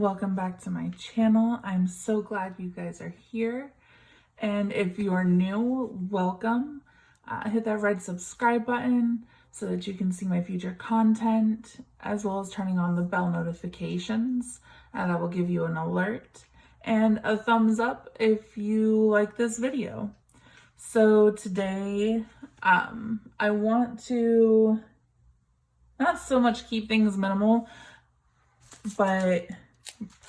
welcome back to my channel. I'm so glad you guys are here. And if you are new, welcome. Hit that red subscribe button so that you can see my future content, as well as turning on the bell notifications. That will give you an alert. And a thumbs up if you like this video. So today, I want to not so much keep things minimal, but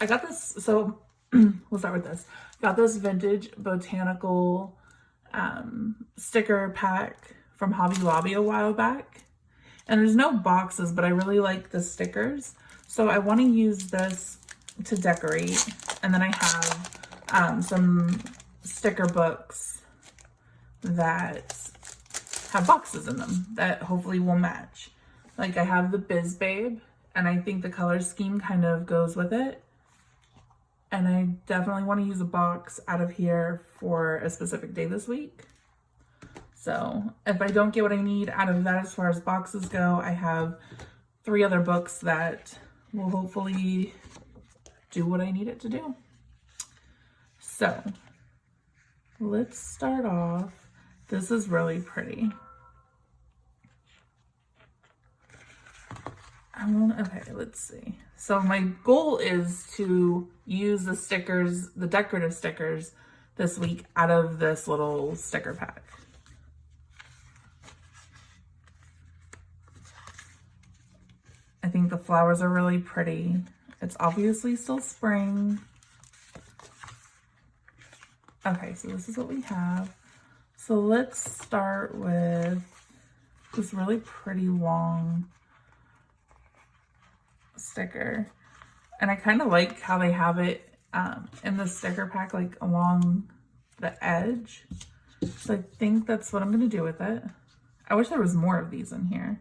I got this, so we'll start with this. Got this Vintage Botanical sticker pack from Hobby Lobby a while back. And there's no boxes, but I really like the stickers. So I want to use this to decorate. And then I have some sticker books that have boxes in them that hopefully will match. Like I have the Biz Babe, and I think the color scheme kind of goes with it. And I definitely want to use a box out of here for a specific day this week. So if I don't get what I need out of that as far as boxes go, I have 3 other books that will hopefully do what I need it to do. So let's start off. This is really pretty. Okay, let's see. So my goal is to use the stickers, the decorative stickers, this week out of this little sticker pack. I think the flowers are really pretty. It's obviously still spring. Okay, so this is what we have. So let's start with this really pretty long sticker, and I kind of like how they have it in the sticker pack, like along the edge. So I think that's what I'm gonna do with it. I wish there was more of these in here.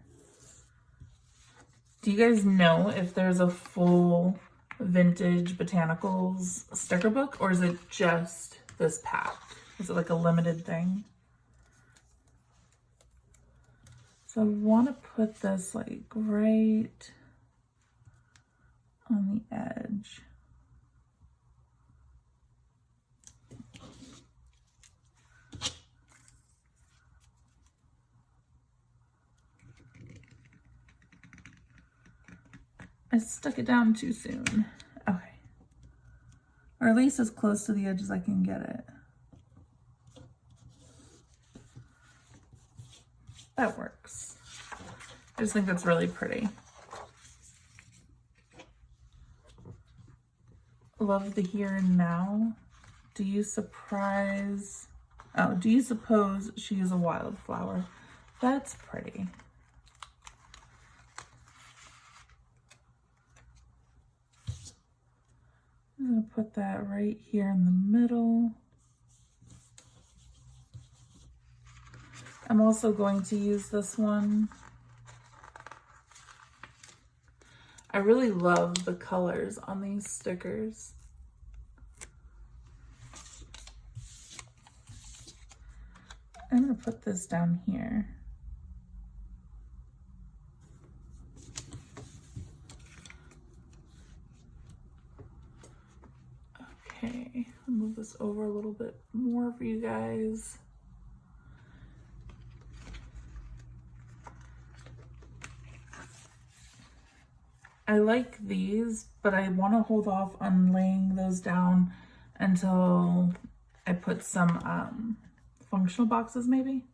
Do you guys know if there's a full Vintage Botanicals sticker book, or is it just this pack? Is it like a limited thing? So I want to put this like right on the edge. I stuck it down too soon. Okay. Or at least as close to the edge as I can get it. That works. I just think that's really pretty. Love the here and now. Do you suppose she is a wildflower? That's pretty. I'm gonna put that right here in the middle. I'm also going to use this one. I really love the colors on these stickers. I'm going to put this down here. Okay, I'll move this over a little bit more for you guys. I like these, but I want to hold off on laying those down until I put some functional boxes maybe.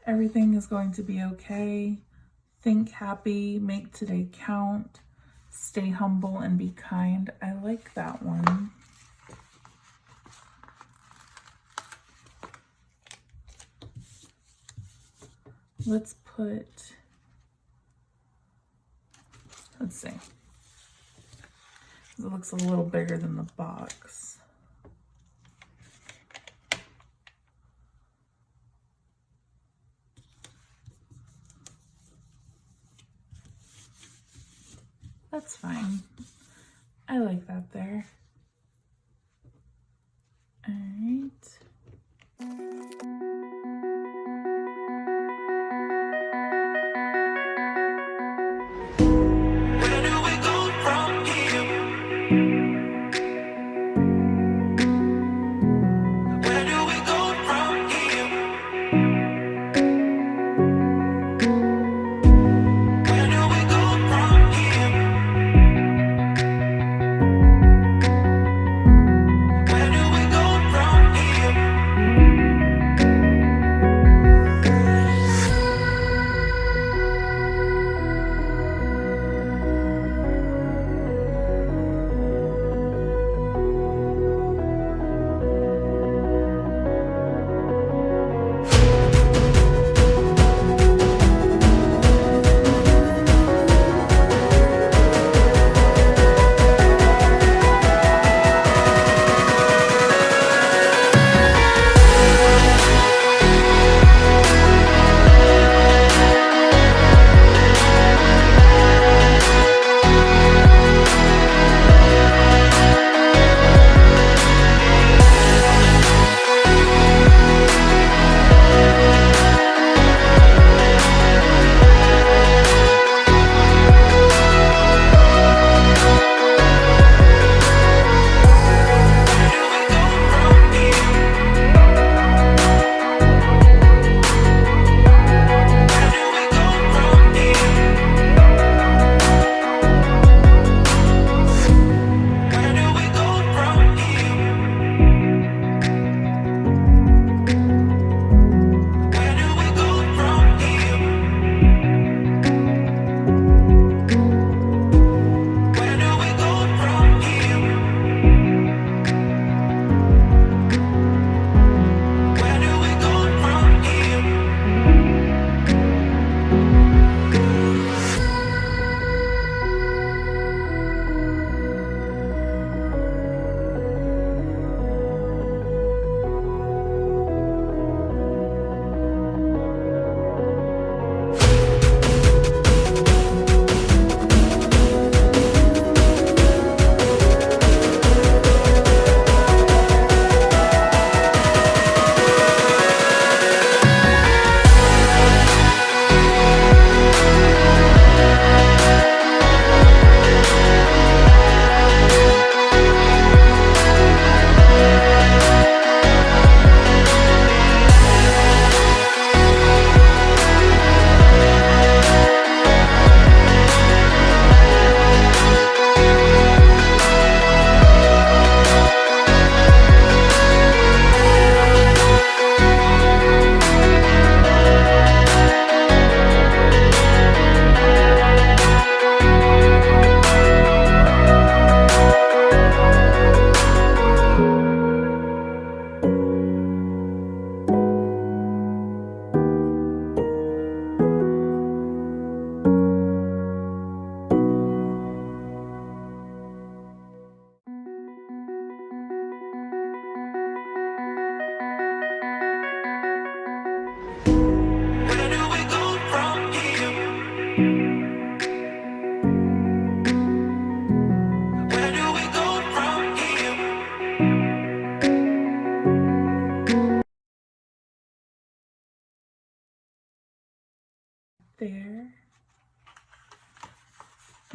Everything is going to be okay. Think happy, make today count, stay humble and be kind. I like that one. Let's see. It looks a little bigger than the box. That's fine. I like that there. All right.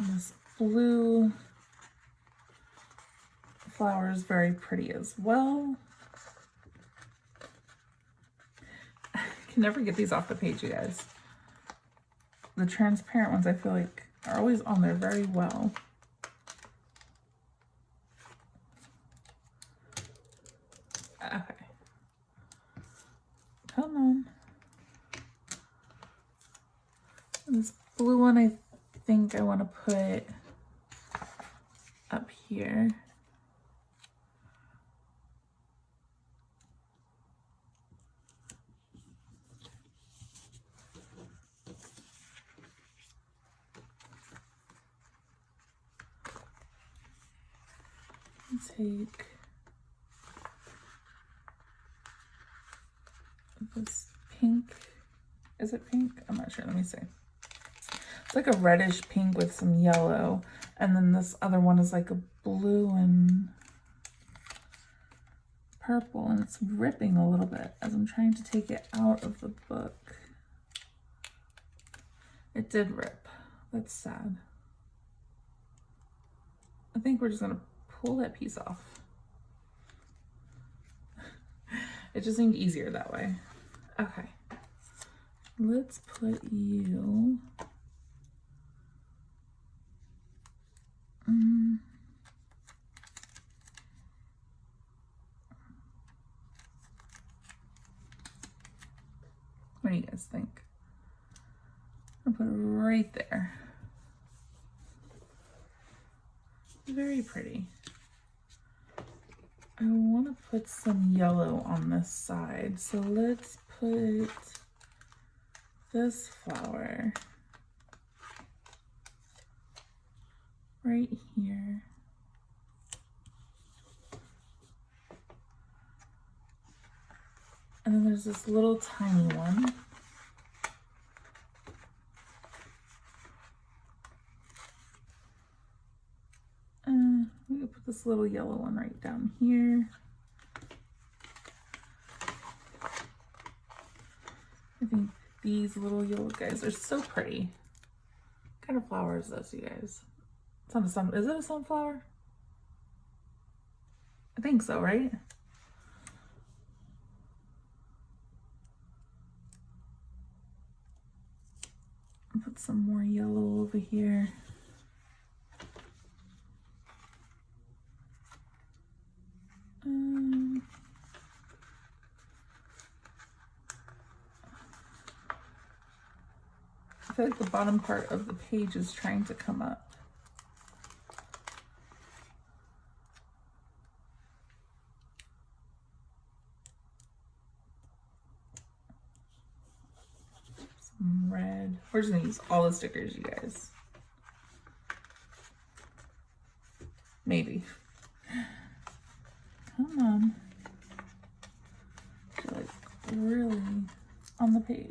And this blue flower is very pretty as well. I can never get these off the page, you guys. The transparent ones I feel like are always on there very well. Okay. Come on. This blue one I think I want to put up here. Take this pink. Is it pink? I'm not sure. Let me see. It's like a reddish pink with some yellow. And then this other one is like a blue and purple. And it's ripping a little bit as I'm trying to take it out of the book. It did rip. That's sad. I think we're just going to pull that piece off. It just seemed easier that way. Okay. Let's put you... What do you guys think? I'll put it right there. Very pretty. I want to put some yellow on this side, so let's put this flower right here. And then there's this little tiny one. We could put this little yellow one right down here. I think these little yellow guys are so pretty. What kind of flower is this, you guys? It's not a sun. Is it a sunflower? I think so, right? I'll put some more yellow over here. I feel like the bottom part of the page is trying to come up. Some red. We're just gonna use all the stickers, you guys. Maybe. Come on. You're like really on the page.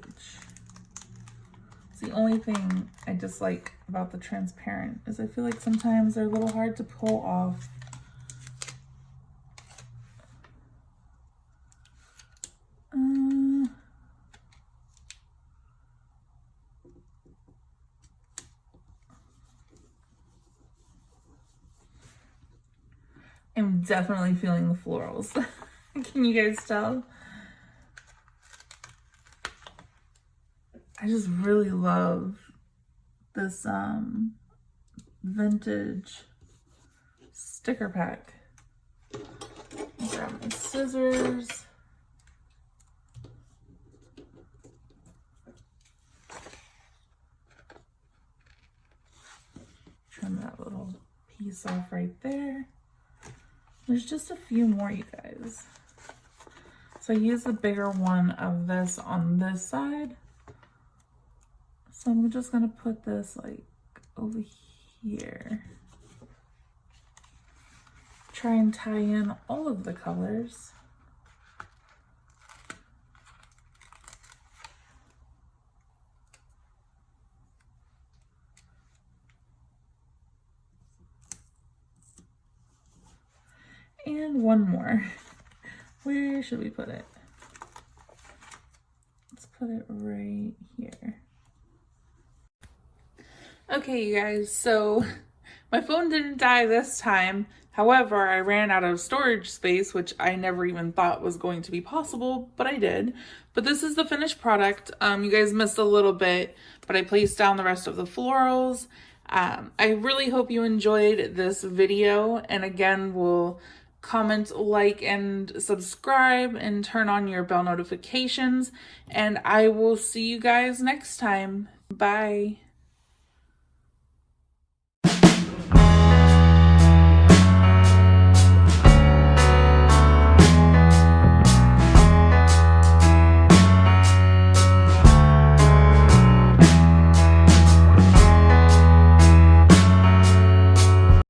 The only thing I dislike about the transparent is I feel like sometimes they're a little hard to pull off. I'm definitely feeling the florals. Can you guys tell? I just really love this vintage sticker pack. Grab my scissors. Trim that little piece off right there. There's just a few more, you guys. So I use the bigger one of this on this side. So I'm just gonna put this like over here. Try and tie in all of the colors. And one more. Where should we put it? Let's put it right here. Okay, you guys, so my phone didn't die this time. However, I ran out of storage space, which I never even thought was going to be possible, but I did. But this is the finished product. You guys missed a little bit, but I placed down the rest of the florals. I really hope you enjoyed this video, and again, we'll comment, like, and subscribe, and turn on your bell notifications, and I will see you guys next time. Bye.